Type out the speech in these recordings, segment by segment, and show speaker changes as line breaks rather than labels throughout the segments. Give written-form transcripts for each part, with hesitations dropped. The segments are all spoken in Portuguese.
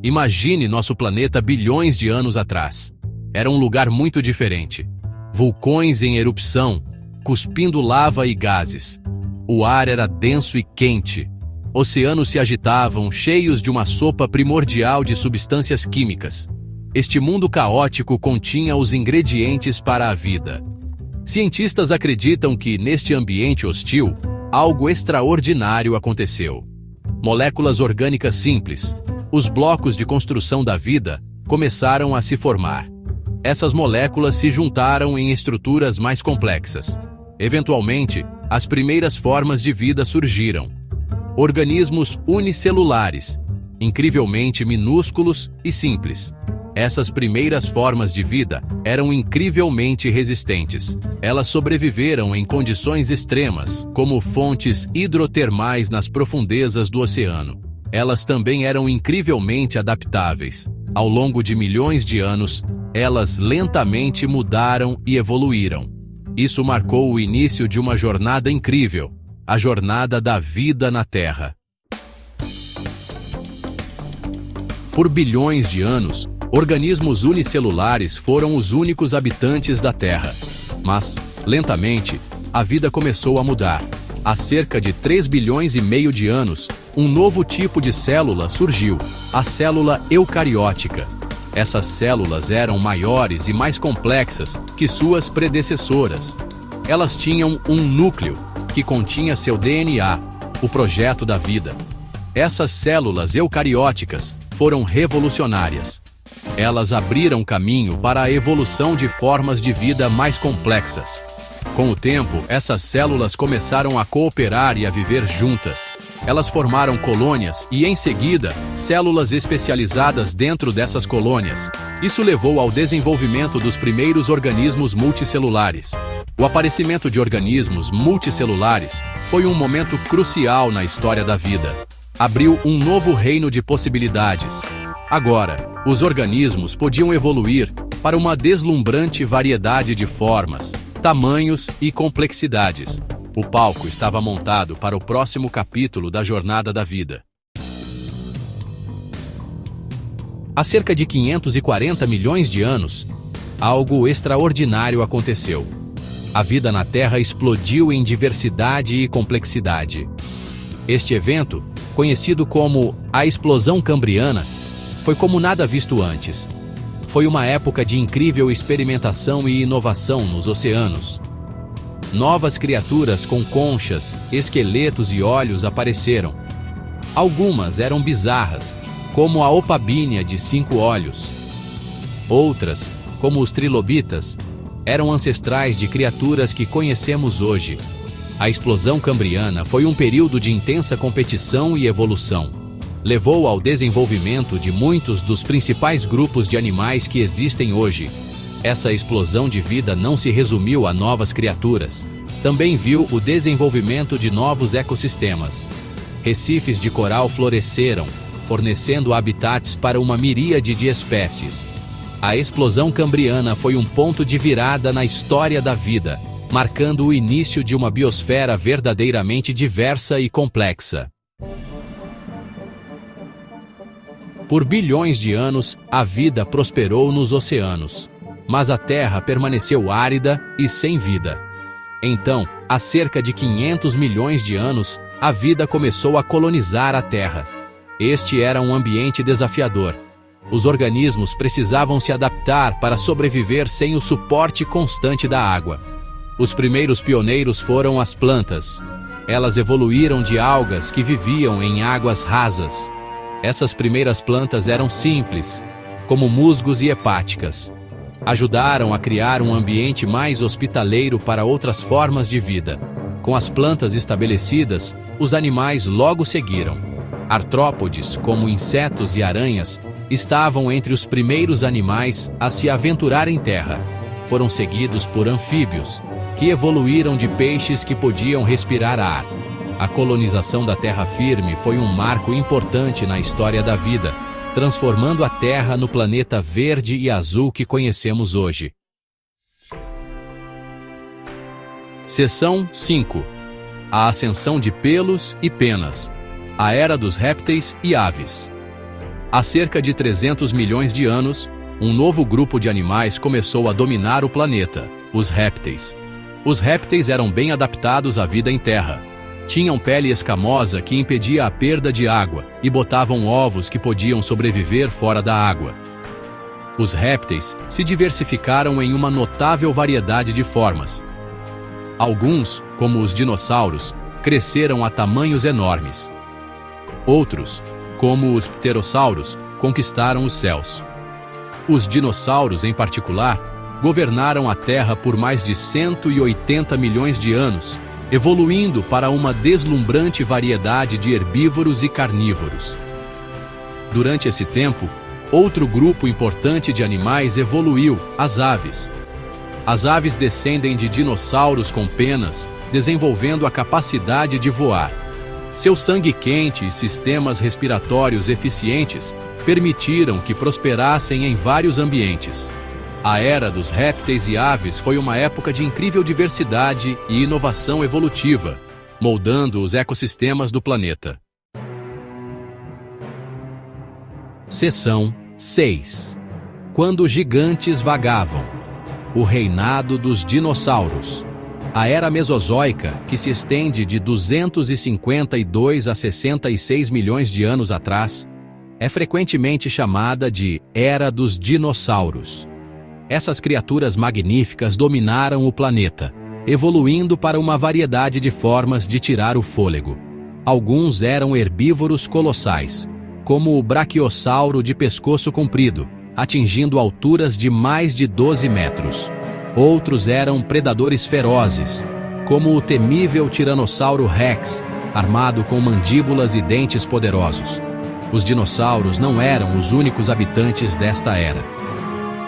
Imagine nosso planeta bilhões de anos atrás. Era um lugar muito diferente. Vulcões em erupção, cuspindo lava e gases. O ar era denso e quente. Oceanos se agitavam, cheios de uma sopa primordial de substâncias químicas. Este mundo caótico continha os ingredientes para a vida. Cientistas acreditam que, neste ambiente hostil, algo extraordinário aconteceu. Moléculas orgânicas simples, os blocos de construção da vida, começaram a se formar. Essas moléculas se juntaram em estruturas mais complexas. Eventualmente, as primeiras formas de vida surgiram. Organismos unicelulares, incrivelmente minúsculos e simples. Essas primeiras formas de vida eram incrivelmente resistentes. Elas sobreviveram em condições extremas, como fontes hidrotermais nas profundezas do oceano. Elas também eram incrivelmente adaptáveis. Ao longo de milhões de anos, elas lentamente mudaram e evoluíram. Isso marcou o início de uma jornada incrível, a jornada da vida na Terra. Por bilhões de anos, organismos unicelulares foram os únicos habitantes da Terra. Mas, lentamente, a vida começou a mudar. Há cerca de 3 bilhões e meio de anos, um novo tipo de célula surgiu, a célula eucariótica. Essas células eram maiores e mais complexas que suas predecessoras. Elas tinham um núcleo, que continha seu DNA, o projeto da vida. Essas células eucarióticas foram revolucionárias. Elas abriram caminho para a evolução de formas de vida mais complexas. Com o tempo, essas células começaram a cooperar e a viver juntas. Elas formaram colônias e, em seguida, células especializadas dentro dessas colônias. Isso levou ao desenvolvimento dos primeiros organismos multicelulares. O aparecimento de organismos multicelulares foi um momento crucial na história da vida. Abriu um novo reino de possibilidades. Agora, os organismos podiam evoluir para uma deslumbrante variedade de formas, tamanhos e complexidades. O palco estava montado para o próximo capítulo da jornada da vida. Há cerca de 540 milhões de anos, algo extraordinário aconteceu. A vida na Terra explodiu em diversidade e complexidade. Este evento, conhecido como a Explosão Cambriana, foi como nada visto antes. Foi uma época de incrível experimentação e inovação nos oceanos. Novas criaturas com conchas, esqueletos e olhos apareceram. Algumas eram bizarras, como a opabínia de 5 olhos. Outras, como os trilobitas, eram ancestrais de criaturas que conhecemos hoje. A Explosão Cambriana foi um período de intensa competição e evolução. Levou ao desenvolvimento de muitos dos principais grupos de animais que existem hoje. Essa explosão de vida não se resumiu a novas criaturas. Também viu o desenvolvimento de novos ecossistemas. Recifes de coral floresceram, fornecendo habitats para uma miríade de espécies. A Explosão Cambriana foi um ponto de virada na história da vida, marcando o início de uma biosfera verdadeiramente diversa e complexa. Por bilhões de anos, a vida prosperou nos oceanos, mas a Terra permaneceu árida e sem vida. Então, há cerca de 500 milhões de anos, a vida começou a colonizar a Terra. Este era um ambiente desafiador. Os organismos precisavam se adaptar para sobreviver sem o suporte constante da água. Os primeiros pioneiros foram as plantas. Elas evoluíram de algas que viviam em águas rasas. Essas primeiras plantas eram simples, como musgos e hepáticas. Ajudaram a criar um ambiente mais hospitaleiro para outras formas de vida. Com as plantas estabelecidas, os animais logo seguiram. Artrópodes, como insetos e aranhas, estavam entre os primeiros animais a se aventurar em terra. Foram seguidos por anfíbios, que evoluíram de peixes que podiam respirar ar. A colonização da terra firme foi um marco importante na história da vida, transformando a Terra no planeta verde e azul que conhecemos hoje. Seção 5. A ascensão de pelos e penas. A era dos répteis e aves. Há cerca de 300 milhões de anos, um novo grupo de animais começou a dominar o planeta, os répteis. Os répteis eram bem adaptados à vida em terra. Tinham pele escamosa que impedia a perda de água e botavam ovos que podiam sobreviver fora da água. Os répteis se diversificaram em uma notável variedade de formas. Alguns, como os dinossauros, cresceram a tamanhos enormes. Outros, como os pterossauros, conquistaram os céus. Os dinossauros, em particular, governaram a Terra por mais de 180 milhões de anos, evoluindo para uma deslumbrante variedade de herbívoros e carnívoros. Durante esse tempo, outro grupo importante de animais evoluiu, as aves. As aves descendem de dinossauros com penas, desenvolvendo a capacidade de voar. Seu sangue quente e sistemas respiratórios eficientes permitiram que prosperassem em vários ambientes. A era dos répteis e aves foi uma época de incrível diversidade e inovação evolutiva, moldando os ecossistemas do planeta. Seção 6. Quando gigantes vagavam. O reinado dos dinossauros. A era mesozoica, que se estende de 252 a 66 milhões de anos atrás, é frequentemente chamada de Era dos Dinossauros. Essas criaturas magníficas dominaram o planeta, evoluindo para uma variedade de formas de tirar o fôlego. Alguns eram herbívoros colossais, como o braquiossauro de pescoço comprido, atingindo alturas de mais de 12 metros. Outros eram predadores ferozes, como o temível Tiranossauro Rex, armado com mandíbulas e dentes poderosos. Os dinossauros não eram os únicos habitantes desta era.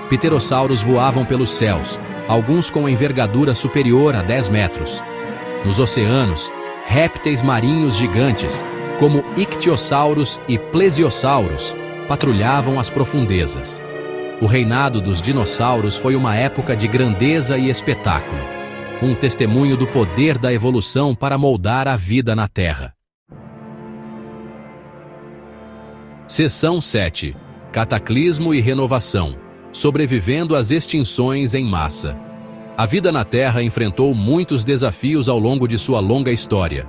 Pterossauros voavam pelos céus, alguns com envergadura superior a 10 metros. Nos oceanos, répteis marinhos gigantes, como ictiossauros e plesiosauros, patrulhavam as profundezas. O reinado dos dinossauros foi uma época de grandeza e espetáculo, um testemunho do poder da evolução para moldar a vida na Terra. Seção 7. Cataclismo e renovação. Sobrevivendo às extinções em massa. A vida na Terra enfrentou muitos desafios ao longo de sua longa história.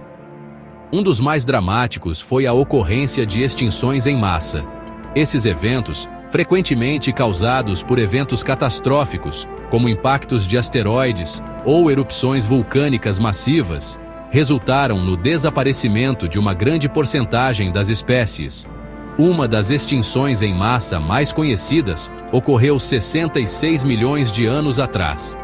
Um dos mais dramáticos foi a ocorrência de extinções em massa. Esses eventos, frequentemente causados por eventos catastróficos, como impactos de asteroides ou erupções vulcânicas massivas, resultaram no desaparecimento de uma grande porcentagem das espécies. Uma das extinções em massa mais conhecidas ocorreu 66 milhões de anos atrás.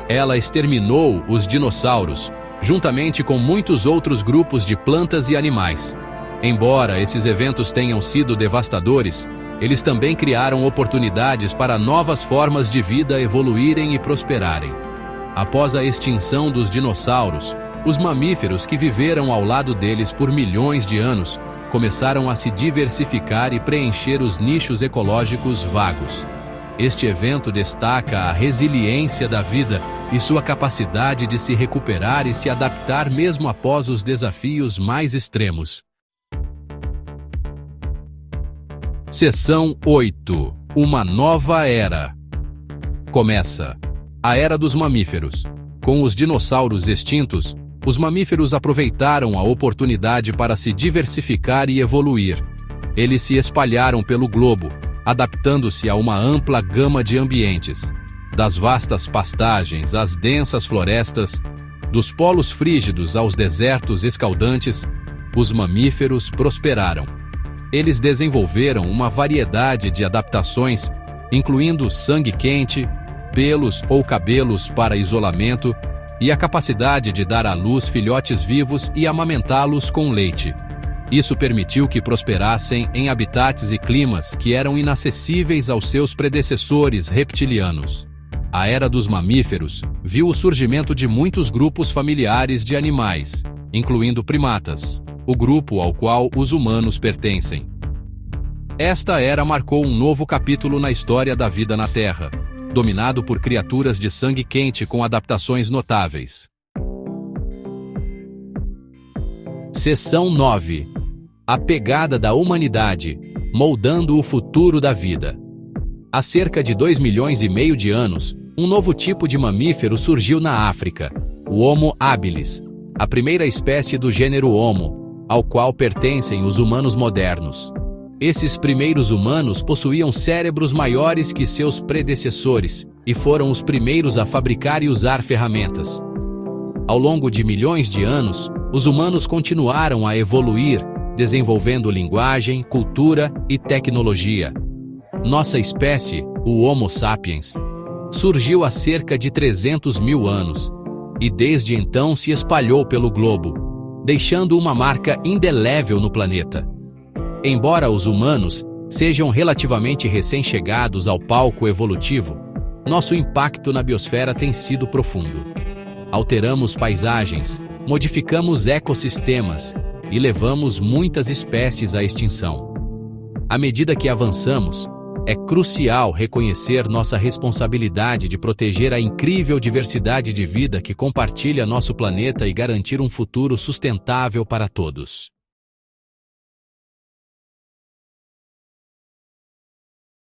Ela exterminou os dinossauros, juntamente com muitos outros grupos de plantas e animais. Embora esses eventos tenham sido devastadores, eles também criaram oportunidades para novas formas de vida evoluírem e prosperarem. Após a extinção dos dinossauros, os mamíferos que viveram ao lado deles por milhões de anos começaram a se diversificar e preencher os nichos ecológicos vagos. Este evento destaca a resiliência da vida e sua capacidade de se recuperar e se adaptar mesmo após os desafios mais extremos. Seção 8. Uma nova era. Começa. A Era dos Mamíferos. Com os dinossauros extintos, os mamíferos aproveitaram a oportunidade para se diversificar e evoluir. Eles se espalharam pelo globo, adaptando-se a uma ampla gama de ambientes. Das vastas pastagens às densas florestas, dos polos frígidos aos desertos escaldantes, os mamíferos prosperaram. Eles desenvolveram uma variedade de adaptações, incluindo sangue quente, pelos ou cabelos para isolamento e a capacidade de dar à luz filhotes vivos e amamentá-los com leite. Isso permitiu que prosperassem em habitats e climas que eram inacessíveis aos seus predecessores reptilianos. A Era dos Mamíferos viu o surgimento de muitos grupos familiares de animais, incluindo primatas, o grupo ao qual os humanos pertencem. Esta era marcou um novo capítulo na história da vida na Terra, dominado por criaturas de sangue quente com adaptações notáveis. Seção 9. A pegada da humanidade. moldando o futuro da vida. Há cerca de 2,5 milhões de anos, um novo tipo de mamífero surgiu na África, o Homo habilis, a primeira espécie do gênero Homo, ao qual pertencem os humanos modernos. Esses primeiros humanos possuíam cérebros maiores que seus predecessores e foram os primeiros a fabricar e usar ferramentas. Ao longo de milhões de anos, os humanos continuaram a evoluir, desenvolvendo linguagem, cultura e tecnologia. Nossa espécie, o Homo sapiens, surgiu há cerca de 300 mil anos e desde então se espalhou pelo globo, deixando uma marca indelével no planeta. Embora os humanos sejam relativamente recém-chegados ao palco evolutivo, nosso impacto na biosfera tem sido profundo. Alteramos paisagens, modificamos ecossistemas e levamos muitas espécies à extinção. À medida que avançamos, é crucial reconhecer nossa responsabilidade de proteger a incrível diversidade de vida que compartilha nosso planeta e garantir um futuro sustentável para todos.